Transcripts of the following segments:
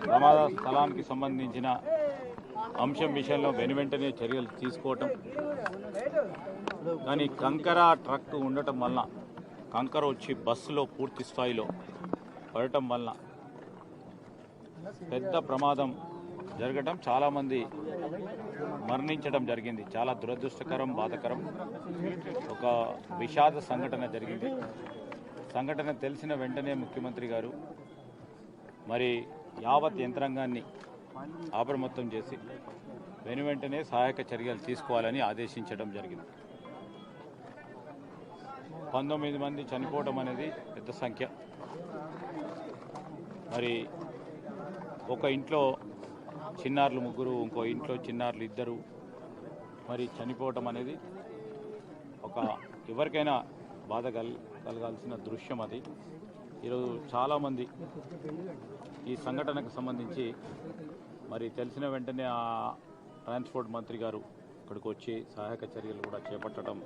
ప్రమాద స్థలానికి సంబంధించిన అంశం విషయంలో వెనువెంటనే చర్యలు తీసుకోవటం, కానీ కంకర ట్రక్ ఉండటం వలన కంకర వచ్చి బస్సులో పూర్తి స్థాయిలో పడటం వలన పెద్ద ప్రమాదం జరగటం, చాలామంది మరణించడం జరిగింది. చాలా దురదృష్టకరం, బాధాకరం. ఒక విషాద సంఘటన జరిగింది. సంఘటన తెలిసిన వెంటనే ముఖ్యమంత్రి గారు మరి యావత్ యంత్రాంగాన్ని అప్రమత్తం చేసి వెనువెంటనే సహాయక చర్యలు తీసుకోవాలని ఆదేశించడం జరిగింది. 19 మంది చనిపోవడం అనేది పెద్ద సంఖ్య. మరి ఒక ఇంట్లో చిన్నారులు 3, ఇంకో ఇంట్లో చిన్నారులు 2 మరి చనిపోవటం అనేది ఒక ఎవరికైనా బాధ కలగాల్సిన దృశ్యం. అది ఈరోజు చాలామంది ఈ సంఘటనకు సంబంధించి మరి తెలిసిన వెంటనే ఆ ట్రాన్స్పోర్ట్ మంత్రి గారు ఇక్కడికి వచ్చి సహాయక చర్యలు కూడా చేపట్టడం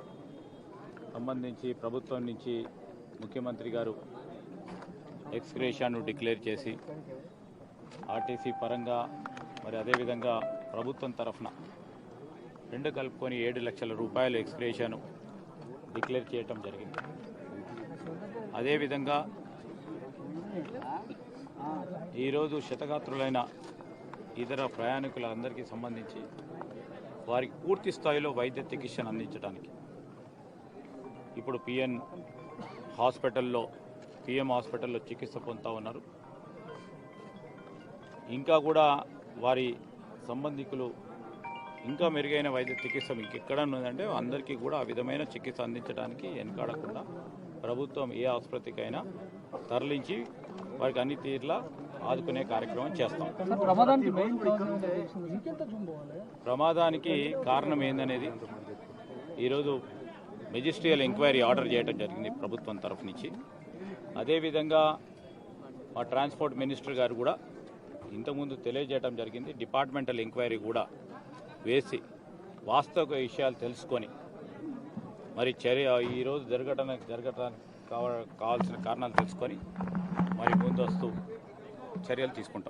సంబంధించి ప్రభుత్వం నుంచి ముఖ్యమంత్రి గారు ఎక్స్గ్రేషన్ను డిక్లేర్ చేసి ఆర్టీసీ పరంగా మరి అదేవిధంగా ప్రభుత్వం తరఫున 2 కలుపుకొని 7 లక్షల రూపాయలు ఎక్స్గ్రేషన్ డిక్లేర్ చేయటం జరిగింది. అదేవిధంగా ఈరోజు క్షతగాత్రులైన ఇతర ప్రయాణికులందరికీ సంబంధించి వారికి పూర్తి స్థాయిలో వైద్య చికిత్సను అందించడానికి ఇప్పుడు పిఎం హాస్పిటల్లో చికిత్స పొందుతూ ఉన్నారు. ఇంకా కూడా వారి సంబంధికులు ఇంకా మెరుగైన వైద్య చికిత్స ఇంకెక్కడ ఉన్నదంటే అందరికీ కూడా ఆ విధమైన చికిత్స అందించడానికి వెనకాడకుండా ప్రభుత్వం ఏ ఆసుపత్రికైనా తరలించి వారికి అన్ని తీర్లా ఆదుకునే కార్యక్రమం చేస్తాం. ప్రమాదానికి కారణం ఏందనేది ఈరోజు మెజిస్ట్రియల్ ఎంక్వైరీ ఆర్డర్ చేయడం జరిగింది ప్రభుత్వం తరఫు నుంచి. అదేవిధంగా మా ట్రాన్స్పోర్ట్ మినిస్టర్ గారు కూడా ఇంతకుముందు తెలియజేయడం జరిగింది. డిపార్ట్మెంటల్ ఎంక్వైరీ కూడా వేసి వాస్తవ విషయాలు తెలుసుకొని మరి ఈరోజు జరగటానికి కావాల్సిన కారణాలు తెలుసుకొని మరి ముందస్తు చర్యలు తీసుకుంటాం.